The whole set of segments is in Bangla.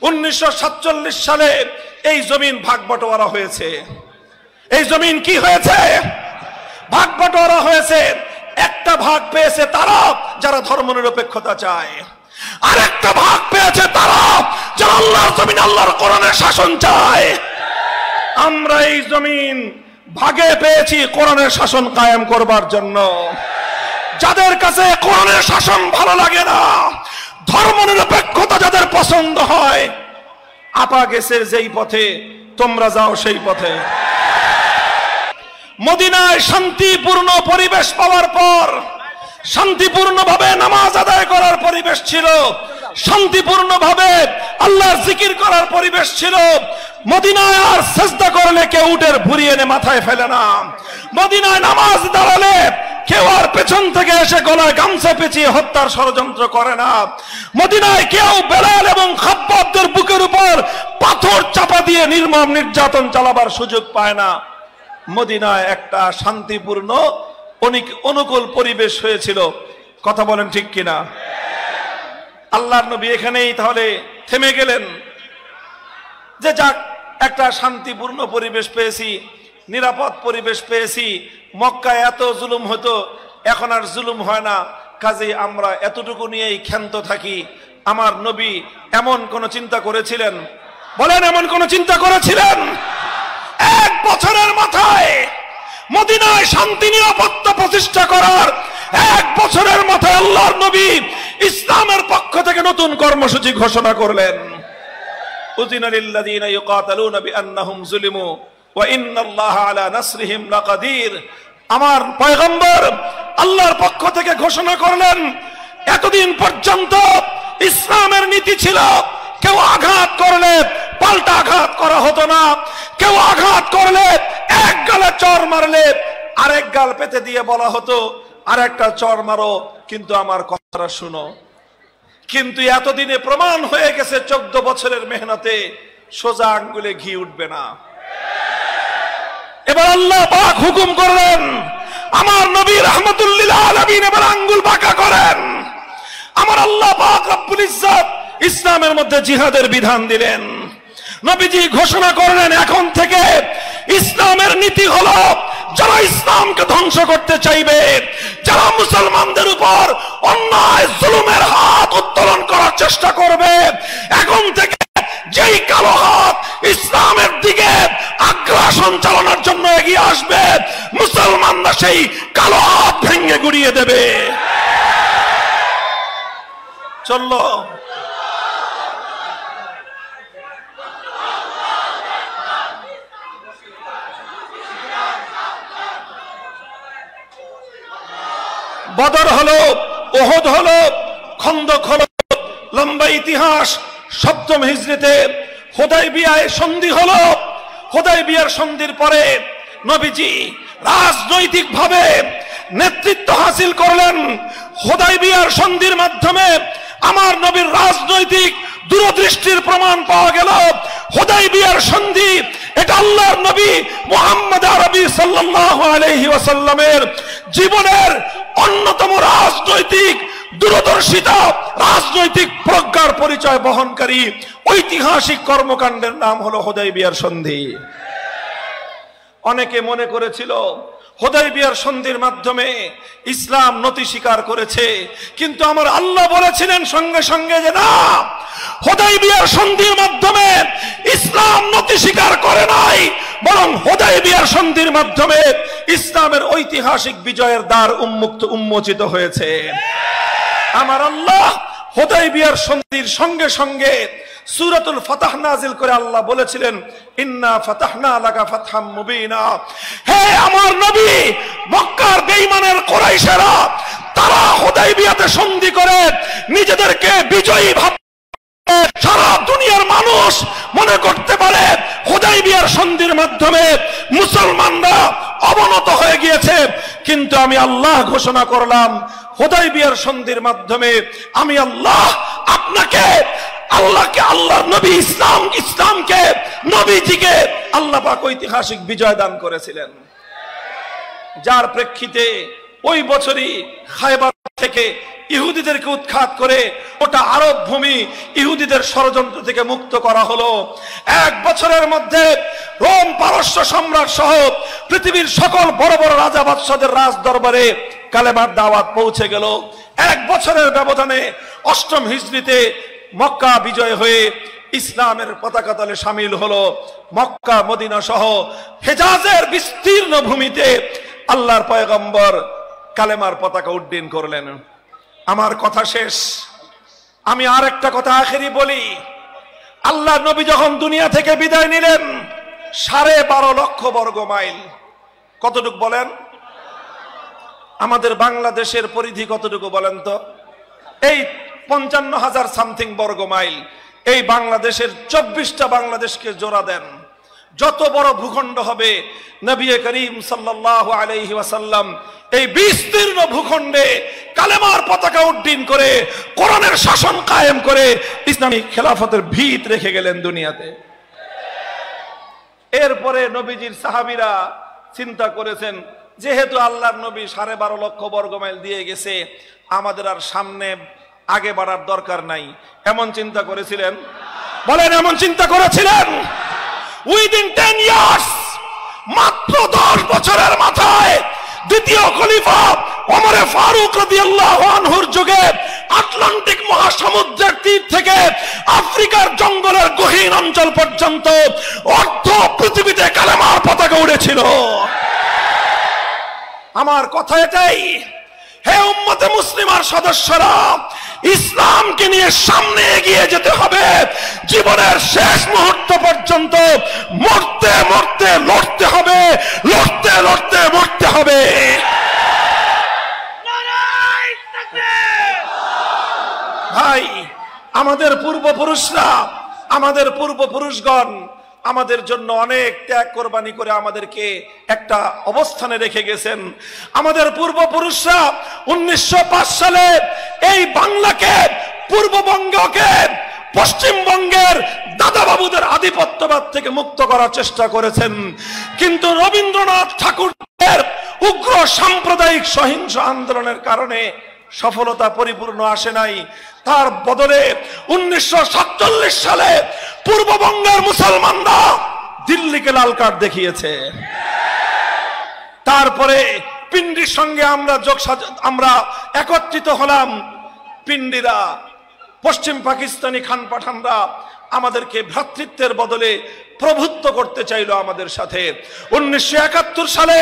1947 সালে এই জমিন ভাগ বটোয়ারা হয়েছে। এই জমিন কি হয়েছে? ভাগ বটোয়ারা হয়েছে। একটা ভাগ পেয়েছে তারা যারা ধর্মনিরপেক্ষতা চায়, আর একটা ভাগ পেয়েছে তারা যারা আল্লাহর জমিন, আল্লাহর কোরআনের শাসন চায়। আমরা এই জমিন ভাগে পেয়েছি কোরআনের শাসন কায়েম করবার জন্য। যাদের কাছে কোরআনের শাসন ভালো লাগে না, ধর্মনিরপেক্ষতা যাদের পছন্দ হয়, আপা গেছে যেই পথে তোমরা যাও সেই পথে। মদিনায় শান্তিপূর্ণ পরিবেশ পাওয়ার পর, শান্তিপূর্ণভাবে নামাজ আদায় করার পরিবেশ ছিল, শান্তিপূর্ণভাবে আল্লাহর জিকির করার পরিবেশ ছিল। মদিনায় আর সিজদা করলে কেউ উটের ভুঁড়ি এনে মাথায় ফেলে না। মদিনায় নামাজ দাঁড়ালে কেউ আর পেছন থেকে এসে গলায় গামছা পেঁচিয়ে হত্যার ষড়যন্ত্র করে না। মদিনায় কেউ বেলাল এবং খাব্বাবদের বুকের উপর পাথর চাপা দিয়ে নির্মম নির্যাতন চালাবার সুযোগ পায় না। মদিনায় একটা শান্তিপূর্ণ অনুকূল পরিবেশ হয়েছিল। কথা বলেন ঠিক কিনা? আল্লাহর নবী এখানেই তাহলে থেমে গেলেন যে যাক, একটা শান্তিপূর্ণ পরিবেশ পেয়েছি, নিরাপদ পরিবেশ পেয়েছি। মক্কায় এত জুলুম হতো, এখন আর জুলুম হয় না, কাজেই আমরা এতটুকু নিয়েই ক্ষান্ত থাকি। আমার নবী এমন কোন চিন্তা করেছিলেন? বলেন, এমন কোন চিন্তা করেছিলেন? 1 বছরের মাথায় মদিনায় শান্তি নিরাপত্তা প্রতিষ্ঠা করার 1 বছরের মাথায় আল্লাহর নবী ইসলামের পক্ষ থেকে নতুন কর্মসূচি ঘোষণা করলেন। উযিনা লিল্লাযীনা ইউকাতালুনা বিআন্নাহুম যুলিমু ওয়া ইন্নাল্লাহা আলা নাসরিহিম লাকাদির। আমার পয়গম্বর আল্লাহর পক্ষ থেকে ঘোষণা করলেন, এতদিন পর্যন্ত ইসলামের নীতি ছিল কেউ আঘাত করলে পাল্টা আঘাত করা হতো না। কেউ আঘাত করলে এক গালে চর মারলে আরেক গাল পেতে দিয়ে বলা হতো আরেকটা চর মারো, কিন্তু আমার কথাটা শুনো। কিন্তু এতদিনে প্রমাণ হয়ে গেছে 14 বছরের মেহনতে সোজা আঙ্গুলে ঘি উঠবে না। এবার আল্লাহ পাক হুকুম করলেন, আমার নবী রাহমাতুল লিল আলামিন এবার আঙ্গুল বাঁকা করেন। আমার আল্লাহ পাক রব্বুল ইজ্জত ইসলামের মধ্যে জিহাদের বিধান দিলেন। নবীজি ঘোষণা করলেন, এখন থেকে ইসলামের নীতি হলো যারা ইসলামকে ধ্বংস করতে চাইবে, যারা মুসলমানদের উপর অন্যায় জুলুমের হাত উত্তোলন করার চেষ্টা করবে, এখন থেকে যেই কালো হাত ইসলামের দিকে আগ্রাসন চালানোর জন্য এগিয়ে আসবে, মুসলমানরা সেই কালো হাত ভেঙে গুড়িয়ে দেবে। চললো। বদর হলো, ওহদ হলো, খন্দক হলো, লম্বা ইতিহাস। 7ম হিজরিতে হুদায়বিয়ায় সন্ধি হলো। হুদায়বিয়ার সন্ধির পরে নবীজি রাজনৈতিকভাবে নেতৃত্ব হাসিল করলেন। হুদায়বিয়ার সন্ধির মাধ্যমে আমার নবীর রাজনৈতিক দূরদৃষ্টির প্রমাণ পাওয়া গেল। হুদায়বিয়ার সন্ধি এটা আল্লাহর নবী মুহাম্মদ আরবি সাল্লাল্লাহু আলাইহি ওয়াসাল্লামের জীবনের অন্যতম রাজনৈতিক দূরদর্শিতা, রাজনৈতিক প্রজ্ঞার পরিচয় বহনকারী ঐতিহাসিক কর্মকাণ্ডের নাম হলো হুদায়বিয়ার সন্ধি। অনেকে মনে করেছিল হুদায়বিয়ার সন্ধির মাধ্যমে ইসলাম নতি স্বীকার করেছে, কিন্তু আমার আল্লাহ বলেছিলেন সঙ্গে সঙ্গে যে না, হুদায়বিয়ার সন্ধির মাধ্যমে ইসলাম নতি স্বীকার করে নাই, বরং হুদায়বিয়ার সন্ধির মাধ্যমে ইসলামের ঐতিহাসিক বিজয়ের দ্বার উন্মোচিত হয়েছে। আমার আল্লাহ হুদায়বিয়ার সন্ধির সঙ্গে সঙ্গে সূরাতুল ফাতহ নাজিল করে আল্লাহ বলেছিলেন, ইন্না ফাতাহনা লাকা ফাতহাম মুবিনা। হে আমার নবী, মক্কার বেঈমানের কুরাইশরা তারা হুদায়বিয়াতে সন্ধি করে নিজেদেরকে বিজয়ী ভাবে সারা দুনিয়ার মানুষ মনে করতে পারে হুদায়বিয়ার সন্ধির মাধ্যমে মুসলমানরা অবনত হয়ে গিয়েছে, কিন্তু আমি আল্লাহ ঘোষণা করলাম হুদায়বিয়ার সন্ধির মাধ্যমে আমি আল্লাহ আপনাকে, আল্লাহকে, আল্লাহর নবী ইসলামকে, নবীজিকে আল্লাহ পাক ঐতিহাসিক বিজয় দান করেছিলেন, যার প্রেক্ষিতে ওই বছরই খায়বার থেকে ইহুদিদেরকে উৎখাত করে ওটা আরব ভূমি ইহুদিদের ষড়যন্ত্র থেকে মুক্ত করা হলো। 1 বছরের মধ্যে রোম পারস্য সম্রাট সহ পৃথিবীর সকল বড় বড় রাজা বাদশাদের রাজ দরবারে কালেমার দাওয়াত পৌঁছে গেল। 1 বছরের ব্যবধানে 8ম হিজরিতে মক্কা বিজয় হয়ে ইসলামের পতাকা তলে শামিল হলো। মক্কা মদিনা সহ হেজাজের বিস্তীর্ণ ভূমিতে আল্লাহর পয়গম্বর কালেমার পতাকা উড্ডীন করলেন। আমার কথা শেষ, আমি আর একটা কথা আখেরি বলি। আল্লাহর নবী যখন দুনিয়া থেকে বিদায় নিলেন 12.5 লক্ষ বর্গ মাইল, কতটুকু বলেন? আমাদের বাংলাদেশের পরিধি কতটুকু বলেন তো? এই 55,000 সামথিং বর্গ মাইল। এই বাংলাদেশের 24টা বাংলাদেশকে জোড়া দেন, যত বড় ভূখণ্ড হবে নবী করিম সাল্লাল্লাহু আলাইহি ওয়াসাল্লাম এই বিস্তীর্ণ ভূখণ্ডে কালেমার পতাকা উড্ডীন করে কোরআনের শাসন কায়েম করে ইসলামী খেলাফতের ভিত রেখে গেলেন দুনিয়াতে। এরপরে নবীজির সাহাবীরা চিন্তা করেছেন, যেহেতু আল্লাহর নবী 12.5 লক্ষ বর্গ মাইল দিয়ে গেছে, আমাদের আর সামনে আগে বাড়ার দরকার নাই। এমন চিন্তা করেছিলেন? বলেন, এমন চিন্তা করেছিলেন? উইদিন 10 ইয়ার্স, মাত্র 10 বছরের মাথায় দ্বিতীয় খলিফা ওমর ফারুক রাদিয়াল্লাহু আনহুর যুগে আটলান্টিক মহাসমুদ্রের তীর থেকে আফ্রিকার জঙ্গলের গহীন অঞ্চল পর্যন্ত অর্ধ পৃথিবীতে কালেমার পতাকা উড়েছিল। আমার কথা এটাই, হে উম্মতে মুসলিমার সদস্যরা, ইসলামকে নিয়ে সামনে এগিয়ে যেতে হবে। জীবনের শেষ মুহূর্ত পর্যন্ত মরতে মরতে লড়তে হবে, লড়তে লড়তে মরতে হবে। ভাই, আমাদের পূর্বপুরুষরা, আমাদের পূর্বপুরুষগণ আমাদের জন্য অনেক ত্যাগ কোরবানি করে আমাদেরকে একটা অবস্থানে রেখে গেছেন। আমাদের পূর্বপুরুষরা 1905 সালে এই বাংলাকে, পূর্ববঙ্গকে পশ্চিমবঙ্গের দাদাবাবুদের আধিপত্যবাদ থেকে মুক্ত করার চেষ্টা করেছেন। কিন্তু রবীন্দ্রনাথ ঠাকুরের উগ্র সাম্প্রদায়িক সহিংস আন্দোলনের কারণে সফলতা পরিপূর্ণ আসে নাই। তার বদলে 1947 সালে পূর্ববঙ্গের মুসলমানরা দিল্লিকে লাল কার্ড দেখিয়েছে। তারপরে পিন্ডির সঙ্গে আমরা একত্রিত হলাম। পিন্ডিরা, পশ্চিম পাকিস্তানি খান পাঠানরা আমাদেরকে ভ্রাতৃত্বের বদলে প্রভুত্ব করতে চাইলো আমাদের সাথে। 1971 সালে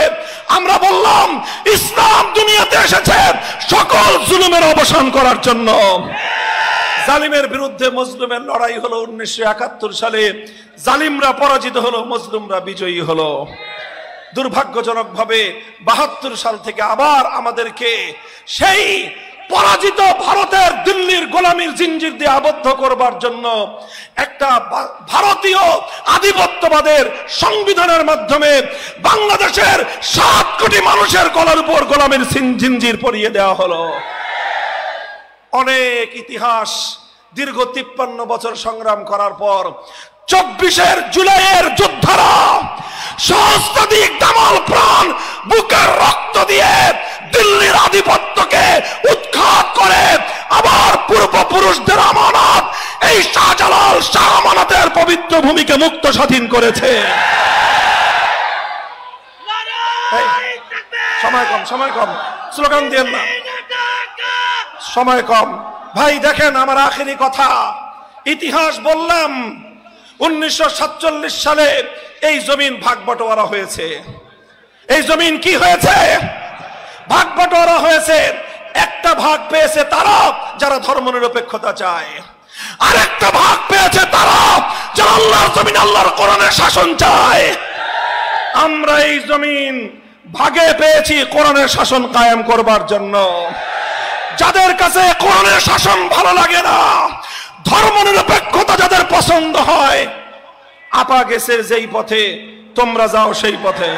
আমরা বললাম ইসলাম দুনিয়াতে এসেছে সকল জুলুমের অবসান করার জন্য। জালিমের বিরুদ্ধে মজলুমের লড়াই হলো 1971 সালে। জালিমরা পরাজিত হলো, মজলুমরা বিজয়ী হলো। দুর্ভাগ্যজনকভাবে 72 সাল থেকে আবার আমাদেরকে সেই পরাজিত ভারতের দিল্লির গোলামীর জিঞ্জির দিয়ে আবদ্ধ করবার জন্য একটা ভারতীয় আধিপত্যবাদের সংবিধানের মাধ্যমে বাংলাদেশের 7 কোটি মানুষের গলার উপর গোলামীর জিঞ্জির পরিয়ে দেওয়া হলো। অনেক ইতিহাস, দীর্ঘ 53 বছর সংগ্রাম করার পর 24 জুলাইয়ের যোদ্ধারা সহস্রাধিক দামাল প্রাণ বুকের রক্ত দিয়ে দিল্লির আধিপত্যকে উৎখাত করে আবার পূর্বপুরুষদের আমানত, এই শাহজালাল শাহ আমানতের পবিত্র ভূমিকে মুক্ত স্বাধীন করেছে। সময় কম, স্লোগান দিয়েন না, সময় কম। ভাই দেখেন, আমার আখেরি কথা, ইতিহাস বললাম 1947 সালে এই জমিন ভাগ বটোয়ারা হয়েছে। এই জমিন কি হয়েছে? ভাগ বটোয়ারা হয়েছে। একটা ভাগ পেয়েছে তারা যারা ধর্মনিরপেক্ষতা চায়, আর একটা ভাগ পেয়েছে তারা যারা আল্লাহর জমিন, আল্লাহর কোরআনের শাসন চায়। আমরা এই জমিন ভাগে পেয়েছি কোরআনের শাসন কায়েম করবার জন্য। যাদের কাছে কোরআনের শাসন ভালো লাগে না, ধর্মনিরপেক্ষতা যাদের পছন্দ হয়, আপা গেছে যেই পথে তোমরা যাও সেই পথে।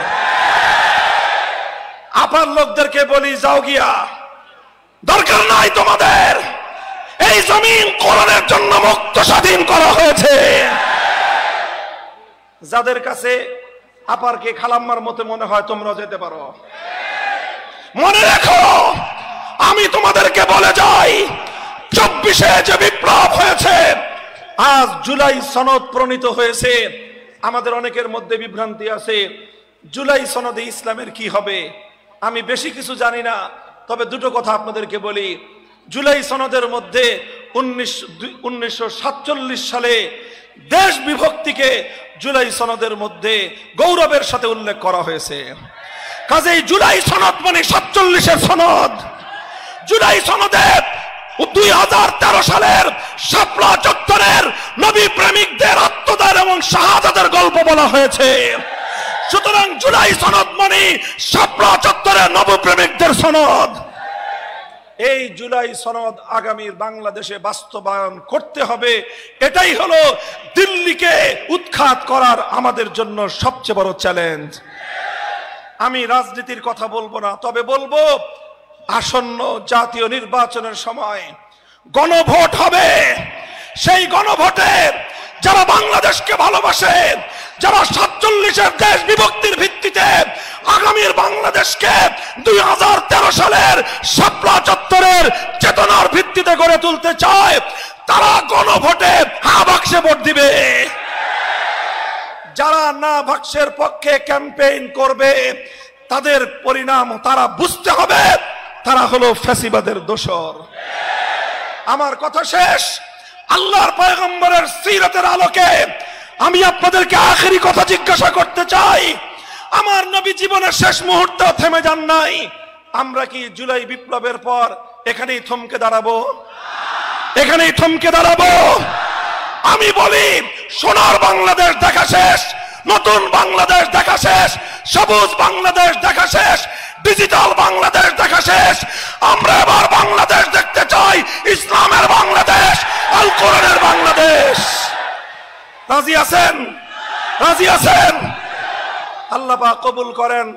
আপার লোকদেরকে বলি, যাও গিয়া, দরকার নাই তোমাদের। এই জমিন কোরআনের জন্য মুক্ত স্বাধীন করা হয়েছে। যাদের কাছে আপারকে খালাম্মার মতো মনে হয়, তোমরা যেতে পারো। মনে রেখো, আমি তোমাদেরকে বলে যাই, 24-এ যে বিপ্লব হয়েছে, আজ জুলাই সনদ প্রণীত হয়েছে। আমাদের অনেকের মধ্যে বিভ্রান্তি আছে, জুলাই সনদে ইসলামের কি হবে। আমি বেশি কিছু জানি না, তবে দুটো কথা আপনাদেরকে বলি। জুলাই সনদের মধ্যে 1947 সালে দেশ বিভক্তিকে জুলাই সনদের মধ্যে গৌরবের সাথে উল্লেখ করা হয়েছে। কাজেই জুলাই সনদ মানে 47-এর সনদ। জুলাই সনদে 2013 সালের শাপলা চত্বরের নবী প্রেমিকদের আত্মদান এবং শাহাদাতের গল্প বলা হয়েছে। সুতরাং জুলাই সনদ মানে শাপলা চত্বরের নবী প্রেমিকদের সনদ। এই জুলাই সনদ আগামীর বাংলাদেশে বাস্তবায়ন করতে হবে। এটাই হলো দিল্লিকে উৎখাত করার আমাদের জন্য সবচেয়ে বড় চ্যালেঞ্জ। আমি রাজনীতির কথা বলবো না, তবে বলবো আসন্ন জাতীয় নির্বাচনের সময় গণভোট হবে। সেই গণভোটে যারা বাংলাদেশকে ভালোবাসে, যারা 47-এর দেশ বিভক্তির ভিত্তিতে আগামীর বাংলাদেশকে 2013 সালের শাপলা চত্বরের চেতনার ভিত্তিতে গড়ে তুলতে চায়, তারা গণভোটে হ্যাঁ বাক্সে ভোট দিবে। যারা না বাক্সের পক্ষে ক্যাম্পেইন করবে, তাদের পরিণাম তারা বুঝতে হবে, তারা হলো ফ্যাসিবাদের দোসর। আমার কথা শেষ। আল্লাহর পয়গম্বরের সিরাতের আলোকে আমি আপনাদেরকে আখেরি কথা জিজ্ঞাসা করতে চাই। আমার নবী জীবনের শেষ মুহূর্তে থেমে যান নাই। আমরা কি জুলাই বিপ্লবের পর এখানেই থমকে দাঁড়াবো? এখানেই থমকে দাঁড়াবো? আমি বলি, সোনার বাংলাদেশ দেখা শেষ, নতুন বাংলাদেশ দেখা শেষ, সবুজ বাংলাদেশ দেখা শেষ, ডিজিটাল বাংলাদেশ দেখা শেষ। আমরা এবার বাংলাদেশ দেখতে চাই, ইসলামের বাংলাদেশ, আল কোরআনের বাংলাদেশ। রাজি আছেন? রাজি আছেন? আল্লাহ পাক কবুল করেন।